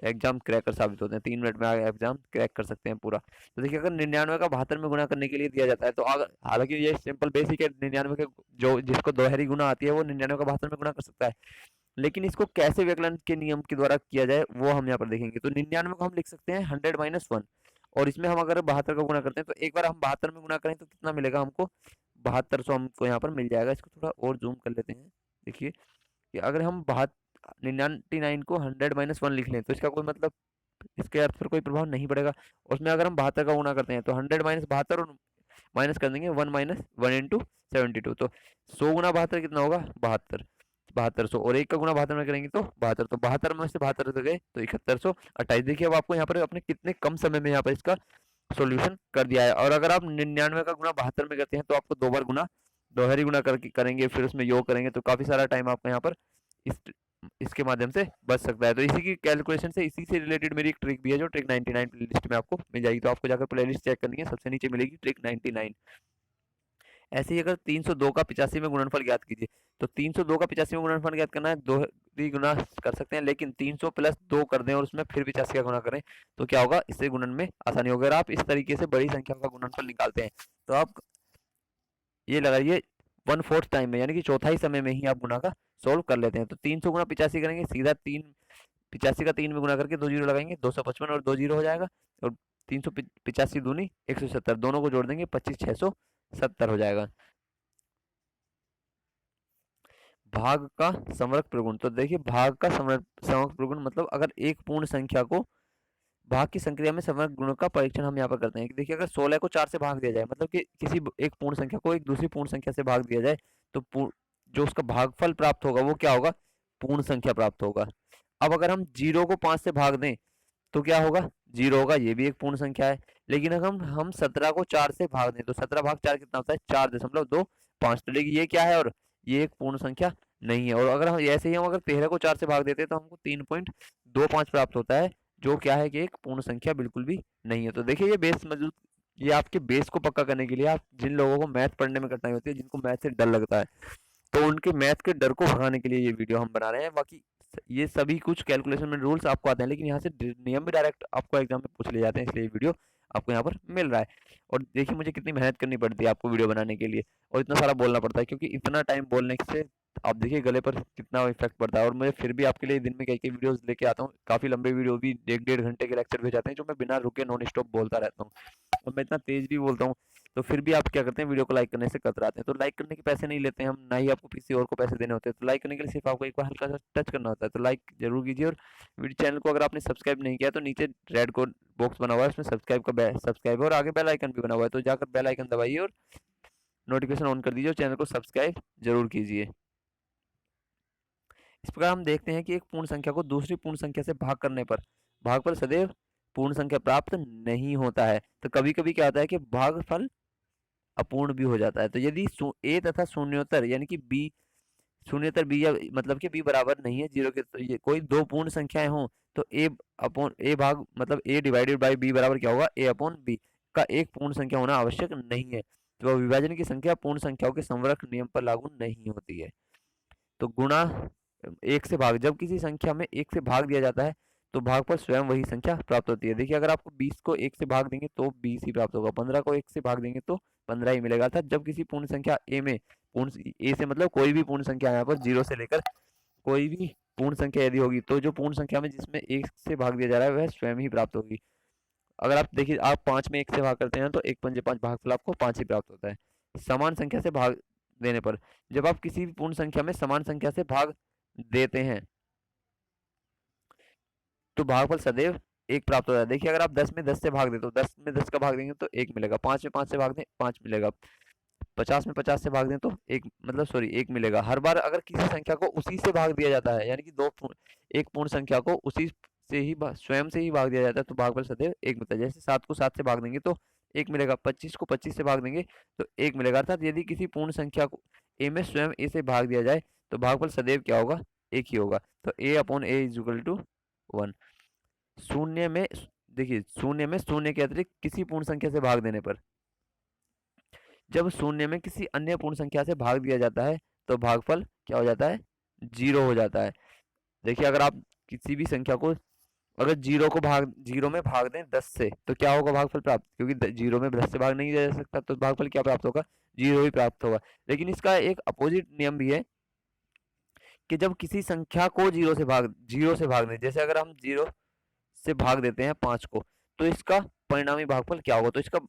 एग्जाम क्रैकर साबित होते हैं, 3 मिनट में एग्जाम क्रैक कर सकते हैं पूरा। तो देखिए, अगर 99 का 72 में गुना करने के लिए दिया जाता है, तो अगर, हालांकि ये सिंपल बेसिक है, 99 के जो जिसको दोहरी गुना आती है, वो 99 का 72 में गुना कर सकता है। लेकिन इसको कैसे व्यकलन के नियम के द्वारा किया जाए, वो हम यहाँ पर देखेंगे। तो 99 को हम लिख सकते हैं 100 - 1, और इसमें हम अगर 72 का गुना करते हैं, तो एक बार हम 72 में गुना करें तो कितना मिलेगा हमको, 7200 हमको यहाँ पर मिल जाएगा। इसको थोड़ा और जूम कर लेते हैं। देखिए कि अगर हम 99 को 100 - 1 लिख लें, तो इसका कोई मतलब, इसके अर्थ पर कोई प्रभाव नहीं पड़ेगा। उसमें अगर हम 72 का गुना करते हैं, तो 100 - 72, और माइनस कर देंगे 1 - 1 इंटू 72। तो 100 गुना 72 कितना होगा, 72, 7200। और 1 का गुना 72 में करेंगे तो 72। तो 72 में से 72 तो गए तो 7128। देखिए, अब आपको यहाँ पर अपने कितने कम समय में यहाँ पर इसका सॉल्यूशन कर दिया है। और अगर आप 99 का गुना 72 में करते हैं, तो आपको 2 बार गुना, दोहरी गुना करके करेंगे, फिर उसमें योग करेंगे, तो काफी सारा टाइम आपका यहाँ पर इस इसके माध्यम से बच सकता है। तो इसी की कैलकुलेशन से, इसी से रिलेटेड मेरी एक ट्रिक भी है, जो ट्रिक 99 प्लेलिस्ट में आपको मिल जाएगी। तो आपको जाकर प्लेलिस्ट चेक करनी है, सबसे नीचे मिलेगी ट्रिक 99। ऐसे ही अगर 302 का 85 में गुणनफल ज्ञात कीजिए, तो 302 का 85 में गुणनफल ज्ञात करना है, दोहरी गुना कर सकते हैं, लेकिन 300 प्लस 2 कर दें और उसमें फिर 85 का गुना करें, तो क्या होगा, इससे गुणन में आसानी होगी। अगर आप इस तरीके से बड़ी संख्या का गुणनफल निकालते हैं, तो आप ये लगाइए 1/4 टाइम में, यानी कि चौथाई समय में ही आप गुना का सोल्व कर लेते हैं। तो 300 गुना 85 करेंगे, सीधा 85 का 3 में गुना करके 2 जीरो लगाएंगे, 255, और 2 जीरो हो जाएगा। और 385 दूनी 170, दोनों को जोड़ देंगे 25 670 हो जाएगा। भाग का समवर्ग प्रगुण, तो देखिए, भाग का समवर्ग प्रगुण मतलब अगर एक पूर्ण संख्या को भाग की संक्रिया में समवर्ग गुणों का परीक्षण हम यहाँ पर करते हैं। देखिए, अगर 16 को 4 से भाग दिया जाए, मतलब कि किसी एक पूर्ण संख्या को एक दूसरी पूर्ण संख्या से भाग दिया जाए, तो जो उसका भागफल प्राप्त होगा वो क्या होगा, पूर्ण संख्या प्राप्त होगा। अब अगर हम 0 को 5 से भाग दें, तो क्या होगा, 0 होगा, ये भी एक पूर्ण संख्या है। लेकिन अगर हम 17 को 4 से भाग दें, तो 17 भाग 4 कितना होता है, 4.25। तो देखिए, ये क्या है, और ये एक पूर्ण संख्या नहीं है। और अगर हम ऐसे ही, हम अगर 13 को 4 से भाग देते हैं, तो हमको 3.25 प्राप्त होता है, जो क्या है कि एक पूर्ण संख्या बिल्कुल भी नहीं है। तो देखिए, ये बेस मौजूद, ये आपके बेस को पक्का करने के लिए, आप जिन लोगों को मैथ पढ़ने में कठिनाई होती है, जिनको मैथ से डर लगता है, तो उनके मैथ के डर को भगाने के लिए ये वीडियो हम बना रहे हैं। बाकी ये सभी कुछ कैलकुलेशन में रूल्स आपको आते हैं, लेकिन यहाँ से नियम भी डायरेक्ट आपको एग्जाम में पूछ लिए जाते हैं, इसलिए ये वीडियो आपको यहाँ पर मिल रहा है। और देखिए मुझे कितनी मेहनत करनी पड़ती है आपको वीडियो बनाने के लिए, और इतना सारा बोलना पड़ता है, क्योंकि इतना टाइम बोलने से आप देखिए गले पर कितना इफेक्ट पड़ता है। और मैं फिर भी आपके लिए दिन में कई कई वीडियोस लेके आता हूँ, काफ़ी लंबे वीडियो भी 1-1.5 घंटे के लेक्चर भी जाते हैं, जो मैं बिना रुके नॉन स्टॉप बोलता रहता हूँ, और मैं इतना तेज भी बोलता हूँ। तो फिर भी आप क्या करते हैं, वीडियो को लाइक करने से कतराते हैं। तो लाइक करने के पैसे नहीं लेते हैं हम, ना ही आपको किसी और को पैसे देने होते हैं। तो लाइक करने के लिए सिर्फ आपको एक बार हल्का सा टच करना होता है, तो लाइक जरूर कीजिए। और वीडियो चैनल को अगर आपने सब्सक्राइब नहीं किया तो नीचे रेड कोड बॉक्स बना हुआ है, उसमें सब्सक्राइब है, और आगे बेल आइकन भी बना हुआ है, तो जाकर बेल आइकन दबाइए और नोटिफिकेशन ऑन कर दीजिए, और चैनल को सब्सक्राइब जरूर कीजिए। इस प्रकार हम देखते हैं कि एक पूर्ण संख्या को दूसरी पूर्ण संख्या से भाग करने पर भागफल सदैव पूर्ण संख्या प्राप्त नहीं होता है। तो कभी कभी क्या होता है कि भागफल अपूर्ण भी हो जाता है। तो यदि ए तथा शून्योत्तर यानी कि बी, शून्योत्तर बी, या मतलब कि बी बराबर नहीं है जीरो के, तो ये कोई दो पूर्ण संख्याएं हों, तो ए अपॉन ए भाग मतलब ए डिवाइडेड बाई बी बराबर क्या होगा, ए अपॉन बी का एक पूर्ण संख्या होना आवश्यक नहीं है। तो विभाजन की संख्या पूर्ण संख्याओं के संवरक नियम पर लागू नहीं होती है। तो गुणा एक से भाग, जब किसी संख्या में एक से भाग दिया जाता है तो भागफल स्वयं वही संख्या प्राप्त होती है। देखिए अगर आपको 20 को एक से भाग देंगे तो 20 ही प्राप्त होगा, 15 को एक से भाग देंगे तो 15 ही मिलेगा। अर्थात जब किसी पूर्ण संख्या ए में, पूर्ण ए से मतलब कोई भी पूर्ण संख्या यहाँ पर जीरो से लेकर कोई भी पूर्ण संख्या यदि होगी, तो जो पूर्ण संख्या में जिसमें एक से भाग दिया जा रहा है वह स्वयं ही प्राप्त होगी। अगर आप देखिए आप 5 में एक से भाग करते हैं तो 1 पंजे 5, भागफल आपको 5 ही प्राप्त होता है। समान संख्या से भाग देने पर, जब आप किसी भी पूर्ण संख्या में समान संख्या से भाग देते हैं तो भागफल सदैव एक प्राप्त होता है। देखिए अगर आप 10 में 10 से भाग देते हो, 10 में 10 का भाग देंगे तो 1 मिलेगा, 5 में 5 से भाग दें 5 मिलेगा, 50 में 50 से भाग दें तो एक मिलेगा। हर बार अगर किसी संख्या को उसी से भाग दिया जाता है, यानी कि एक पूर्ण संख्या को उसी से ही स्वयं से ही भाग दिया जाता है, तो भागफल सदैव एक मिलता है। जैसे 7 को 7 से भाग देंगे तो 1 मिलेगा, 25 को 25 से भाग देंगे तो 1 मिलेगा। अर्थात यदि किसी पूर्ण संख्या को ए में स्वयं ए से भाग दिया जाए तो भागफल सदैव क्या होगा, एक ही होगा। तो A upon A is equal to 1। शून्य में देखिए, शून्य में शून्य के अतिरिक्त किसी पूर्ण संख्या से भाग देने पर, जब शून्य में किसी अन्य पूर्ण संख्या से भाग दिया जाता है तो भागफल क्या हो जाता है, जीरो हो जाता है। देखिए अगर आप किसी भी संख्या को अगर जीरो में भाग दें 10 से तो क्या होगा भागफल प्राप्त, क्योंकि जीरो में 10 से भाग नहीं दिया जा सकता, तो भागफल क्या प्राप्त होगा, जीरो ही प्राप्त होगा। लेकिन इसका एक अपोजिट नियम भी है कि जब किसी संख्या को जीरो से भाग दें, जैसे अगर हम जीरो से भाग देते हैं 5 को, तो इसका परिणामी भागफल क्या होगा, तो इसका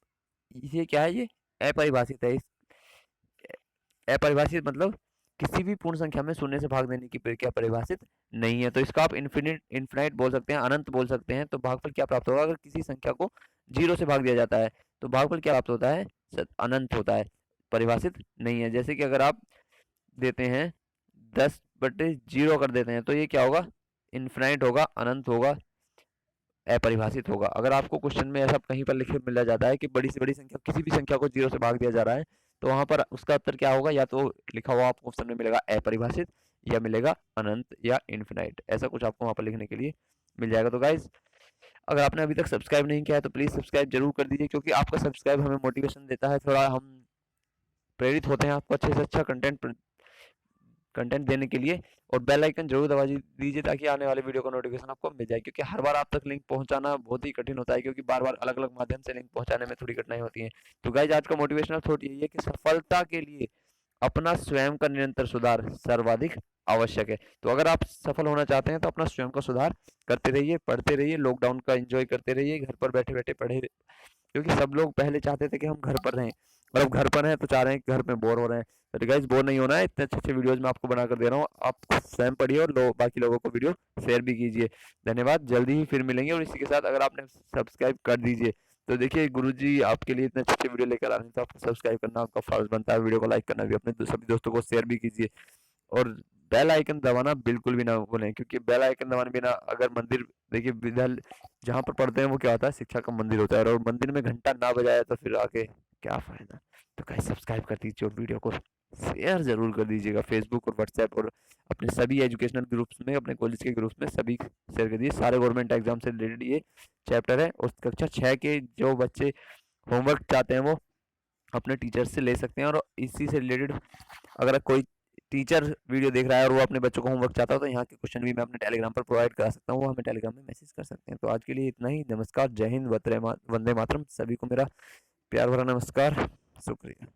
ये क्या है, ये अपरिभाषित है। अपरिभाषित मतलब किसी भी पूर्ण संख्या में शून्य से भाग देने की प्रक्रिया परिभाषित नहीं है। तो इसका आप इन्फिनिट बोल सकते हैं, अनंत बोल सकते हैं। तो भागफल क्या प्राप्त होगा, अगर किसी संख्या को जीरो से भाग दिया जाता है तो भागफल क्या प्राप्त होता है, अनंत होता है, परिभाषित नहीं है। जैसे कि अगर आप देते हैं 10/0 कर देते हैं तो ये क्या होगा, इन्फिनाइट होगा, अनंत होगा, अपरिभाषित होगा। अगर आपको क्वेश्चन में ऐसा कहीं पर लिखे मिल जाता है कि बड़ी से बड़ी संख्या किसी भी संख्या को जीरो से भाग दिया जा रहा है, तो वहां पर उसका उत्तर क्या होगा, या तो लिखा हुआ आपको ऑप्शन में मिलेगा अपरिभाषित, या मिलेगा अनंत या इन्फिनाइट, ऐसा कुछ आपको वहां पर लिखने के लिए मिल जाएगा। तो गाइज अगर आपने अभी तक सब्सक्राइब नहीं किया है तो प्लीज सब्सक्राइब जरूर कर दीजिए, क्योंकि आपका सब्सक्राइब हमें मोटिवेशन देता है, थोड़ा हम प्रेरित होते हैं आपको अच्छे से अच्छा कंटेंट देने के लिए। और बेल आइकन जरूर दबा दीजिए ताकि आने वाले वीडियो का नोटिफिकेशन आपको मिल जाए, क्योंकि हर बार आप तक लिंक पहुंचाना बहुत ही कठिन होता है, क्योंकि बार बार अलग अलग माध्यम से लिंक पहुंचाने में थोड़ी कठिनाई होती है। तो गाइज आज का मोटिवेशनल थॉट यही है कि सफलता के लिए अपना स्वयं का निरंतर सुधार सर्वाधिक आवश्यक है। तो अगर आप सफल होना चाहते हैं तो अपना स्वयं का सुधार करते रहिए, पढ़ते रहिए, लॉकडाउन का एंजॉय करते रहिए, घर पर बैठे बैठे पढ़े, क्योंकि सब लोग पहले चाहते थे कि हम घर पर रहें, और अब घर पर हैं तो चाह रहे हैं कि घर में बोर हो रहे हैं। तो गाइस बोर नहीं होना है, इतने अच्छे अच्छे वीडियोज मैं आपको बनाकर दे रहा हूँ, आप स्वयं पढ़िए और बाकी लोगों को वीडियो शेयर भी कीजिए। धन्यवाद, जल्दी ही फिर मिलेंगे। और इसी के साथ अगर आपने सब्सक्राइब कर दीजिए, तो देखिए गुरुजी आपके लिए इतने अच्छे अच्छे वीडियो लेकर आ रहे हैं, तो आपको सब्सक्राइब करना आपका फर्ज बनता है, वीडियो को लाइक करना भी, अपने सभी दोस्तों को शेयर भी कीजिए, और बेल आइकन दबाना बिल्कुल भी ना भूलें, क्योंकि बेल आइकन दबाने बिना अगर मंदिर, देखिए विद्यालय जहाँ पर पढ़ते हैं वो क्या होता है, शिक्षा का मंदिर होता है, और मंदिर में घंटा ना बजाया तो फिर आके क्या फायदा। तो गाइस सब्सक्राइब कर दीजिए और वीडियो को शेयर जरूर कर दीजिएगा, फेसबुक और व्हाट्सएप और अपने सभी एजुकेशनल ग्रुप्स में, अपने कॉलेज के ग्रुप्स में सभी शेयर कर दीजिए। सारे गवर्नमेंट एग्जाम से रिलेटेड ये चैप्टर है, और कक्षा 6 के जो बच्चे होमवर्क चाहते हैं वो अपने टीचर से ले सकते हैं, और इसी से रिलेटेड अगर कोई टीचर वीडियो देख रहा है और वो अपने बच्चों को होमवर्क चाहता है तो यहाँ के क्वेश्चन भी मैं अपने टेलीग्राम पर प्रोवाइड करा सकता हूँ, वो हमें टेलीग्राम में मैसेज कर सकते हैं। तो आज के लिए इतना ही। नमस्कार, जय हिंद, वंदे मातरम। सभी को मेरा प्यार भरा नमस्कार, शुक्रिया।